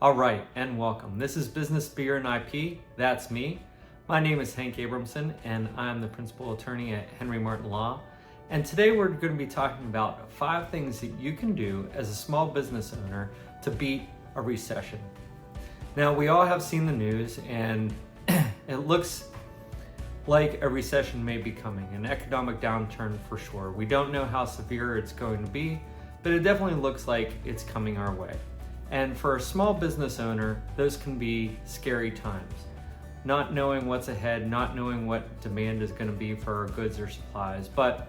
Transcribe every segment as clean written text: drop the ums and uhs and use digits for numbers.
All right, and welcome. This is Business, Beer, and IP. That's me. My name is Hank Abramson, and I'm the principal attorney at Henry Martin Law. And today we're going to be talking about 5 things that you can do as a small business owner to beat a recession. Now, we all have seen the news, and it looks like a recession may be coming, an economic downturn for sure. We don't know how severe it's going to be, but it definitely looks like it's coming our way. And for a small business owner, those can be scary times. Not knowing what's ahead, not knowing what demand is going to be for our goods or supplies. But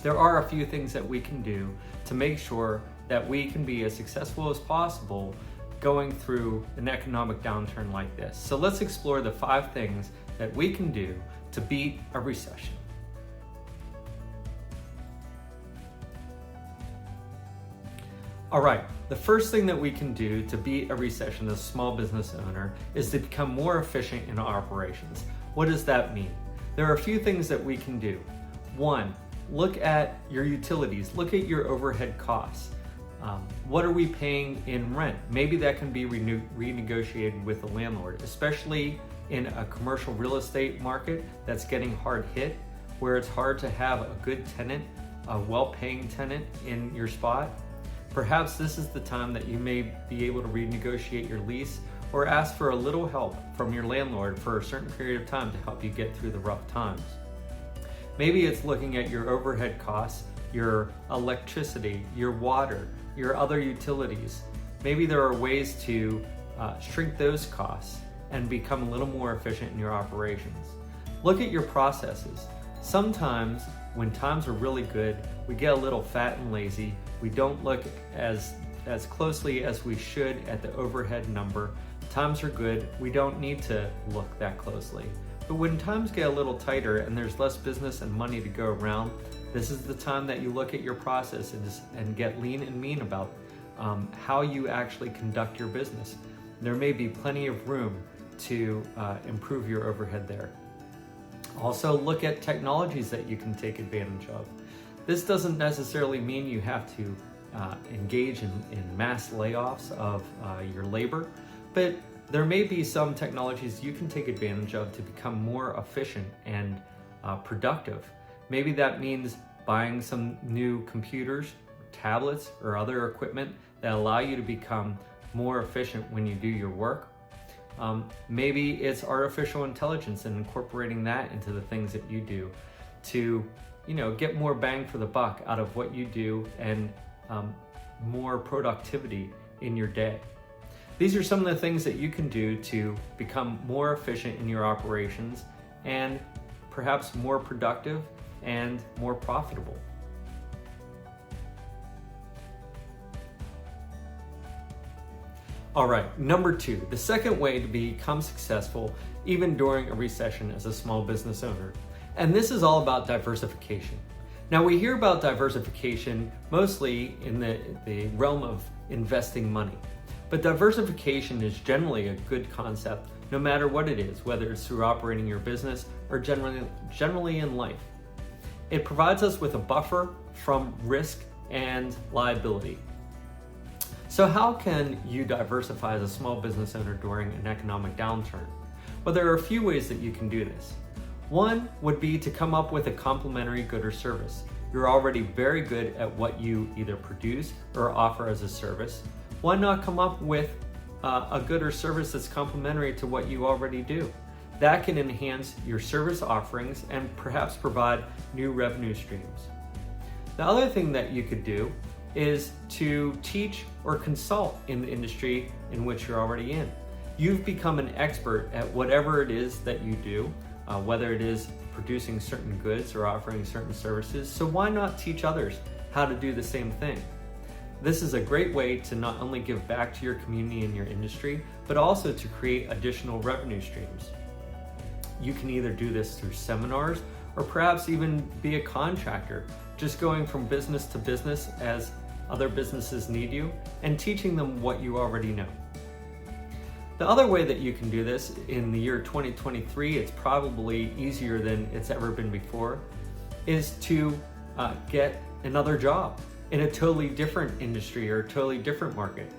there are a few things that we can do to make sure that we can be as successful as possible going through an economic downturn like this. So let's explore the 5 things that we can do to beat a recession. All right, the first thing that we can do to beat a recession as a small business owner is to become more efficient in our operations. What does that mean? There are a few things that we can do. 1, look at your utilities, look at your overhead costs. What are we paying in rent? Maybe that can be renegotiated with the landlord, especially in a commercial real estate market that's getting hard hit, where it's hard to have a good tenant, a well-paying tenant in your spot. Perhaps this is the time that you may be able to renegotiate your lease or ask for a little help from your landlord for a certain period of time to help you get through the rough times. Maybe it's looking at your overhead costs, your electricity, your water, your other utilities. Maybe there are ways to shrink those costs and become a little more efficient in your operations. Look at your processes. Sometimes when times are really good, we get a little fat and lazy. We don't look as closely as we should at the overhead number. Times are good, we don't need to look that closely. But when times get a little tighter and there's less business and money to go around, this is the time that you look at your processes and get lean and mean about how you actually conduct your business. There may be plenty of room to improve your overhead there. Also, look at technologies that you can take advantage of. This doesn't necessarily mean you have to engage in mass layoffs of your labor, but there may be some technologies you can take advantage of to become more efficient and productive. Maybe that means buying some new computers, tablets, or other equipment that allow you to become more efficient when you do your work. Maybe it's artificial intelligence and incorporating that into the things that you do to get more bang for the buck out of what you do and more productivity in your day. These are some of the things that you can do to become more efficient in your operations and perhaps more productive and more profitable. All right, number 2, the second way to become successful even during a recession as a small business owner. And this is all about diversification. Now, we hear about diversification mostly in the realm of investing money. But diversification is generally a good concept no matter what it is, whether it's through operating your business or generally in life. It provides us with a buffer from risk and liability. So how can you diversify as a small business owner during an economic downturn? Well, there are a few ways that you can do this. 1 would be to come up with a complementary good or service. You're already very good at what you either produce or offer as a service. Why not come up with a good or service that's complementary to what you already do? That can enhance your service offerings and perhaps provide new revenue streams. The other thing that you could do is to teach or consult in the industry in which you're already in. You've become an expert at whatever it is that you do, whether it is producing certain goods or offering certain services, so why not teach others how to do the same thing? This is a great way to not only give back to your community and your industry, but also to create additional revenue streams. You can either do this through seminars or perhaps even be a contractor, just going from business to business as other businesses need you and teaching them what you already know. The other way that you can do this in the year 2023, it's probably easier than it's ever been before, is to get another job in a totally different industry or a totally different market.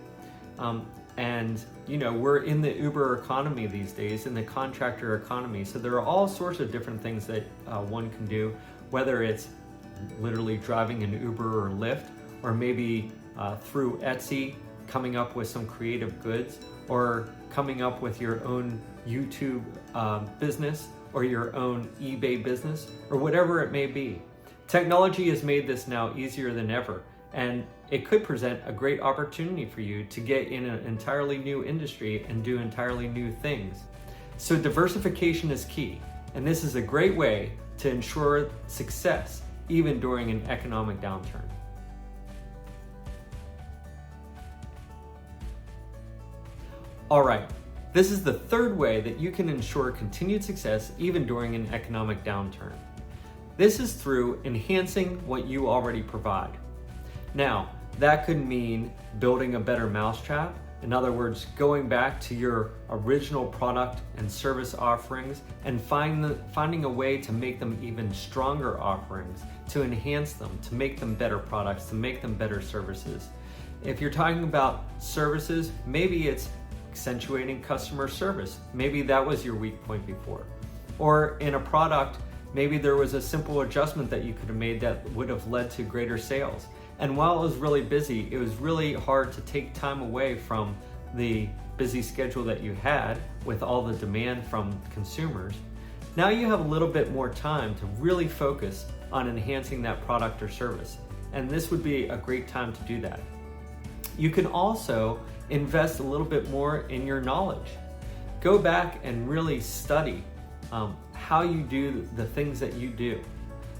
And we're in the Uber economy these days, in the contractor economy. So there are all sorts of different things that one can do, whether it's literally driving an Uber or Lyft, or maybe through Etsy, coming up with some creative goods, or coming up with your own YouTube business, or your own eBay business, or whatever it may be. Technology has made this now easier than ever, and it could present a great opportunity for you to get in an entirely new industry and do entirely new things. So diversification is key, and this is a great way to ensure success even during an economic downturn. All right, this is the third way that you can ensure continued success even during an economic downturn. This is through enhancing what you already provide. Now, that could mean building a better mousetrap. In other words, going back to your original product and service offerings and finding a way to make them even stronger offerings, to enhance them, to make them better products, to make them better services. If you're talking about services, maybe it's accentuating customer service. Maybe that was your weak point before. Or in a product, maybe there was a simple adjustment that you could have made that would have led to greater sales. And while it was really busy, it was really hard to take time away from the busy schedule that you had with all the demand from consumers. Now you have a little bit more time to really focus on enhancing that product or service. And this would be a great time to do that. You can also invest a little bit more in your knowledge. Go back and really study how you do the things that you do.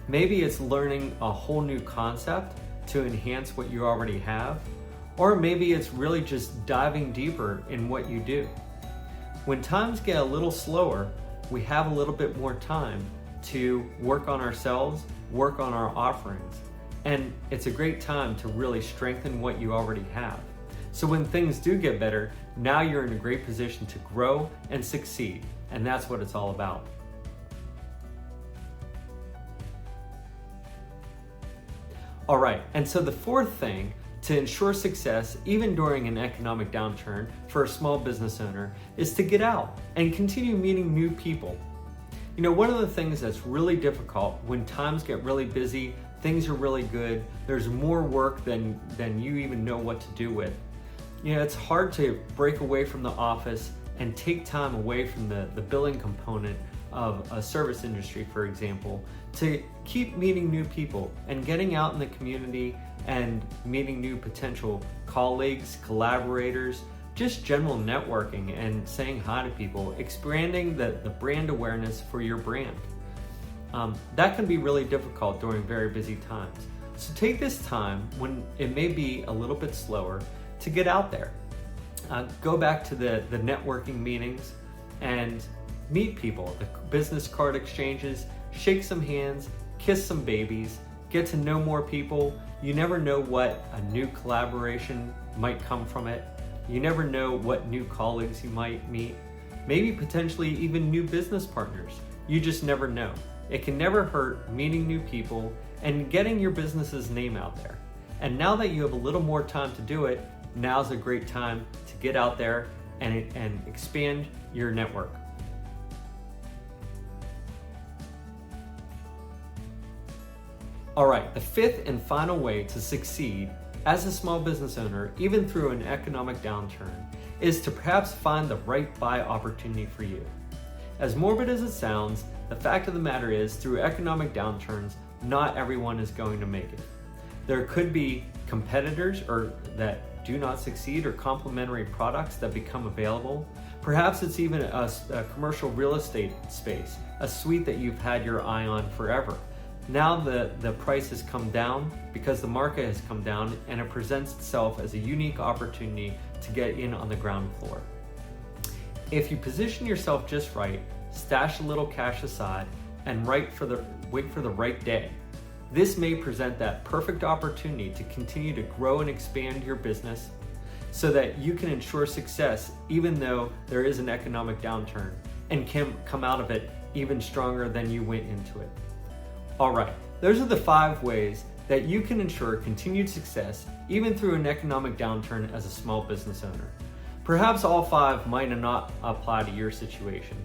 Maybe it's learning a whole new concept to enhance what you already have, or maybe it's really just diving deeper in what you do. When times get a little slower, we have a little bit more time to work on ourselves, work on our offerings, and it's a great time to really strengthen what you already have. So when things do get better, now you're in a great position to grow and succeed, and that's what it's all about. All right, and so the fourth thing to ensure success, even during an economic downturn for a small business owner, is to get out and continue meeting new people. One of the things that's really difficult when times get really busy, things are really good, there's more work than you even know what to do with. It's hard to break away from the office and take time away from the billing component of a service industry, for example, to keep meeting new people and getting out in the community and meeting new potential colleagues, collaborators, just general networking and saying hi to people, expanding the brand awareness for your brand. That can be really difficult during very busy times. So take this time when it may be a little bit slower to get out there. Go back to the networking meetings and meet people, the business card exchanges, shake some hands, kiss some babies, get to know more people. You never know what a new collaboration might come from it. You never know what new colleagues you might meet, maybe potentially even new business partners. You just never know. It can never hurt meeting new people and getting your business's name out there. And now that you have a little more time to do it, now's a great time to get out there and expand your network. All right, the fifth and final way to succeed as a small business owner, even through an economic downturn, is to perhaps find the right buy opportunity for you. As morbid as it sounds, the fact of the matter is, through economic downturns, not everyone is going to make it. There could be competitors that do not succeed, or complementary products that become available. Perhaps it's even a commercial real estate space, a suite that you've had your eye on forever. Now the price has come down because the market has come down, and it presents itself as a unique opportunity to get in on the ground floor. If you position yourself just right, stash a little cash aside, and wait for the right day, this may present that perfect opportunity to continue to grow and expand your business so that you can ensure success even though there is an economic downturn, and can come out of it even stronger than you went into it. All right, those are the 5 ways that you can ensure continued success even through an economic downturn as a small business owner. Perhaps all 5 might not apply to your situation,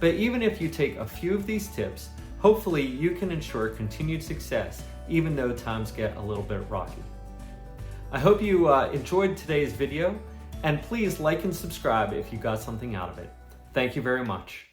but even if you take a few of these tips, hopefully you can ensure continued success even though times get a little bit rocky. I hope you enjoyed today's video, and please like and subscribe if you got something out of it. Thank you very much.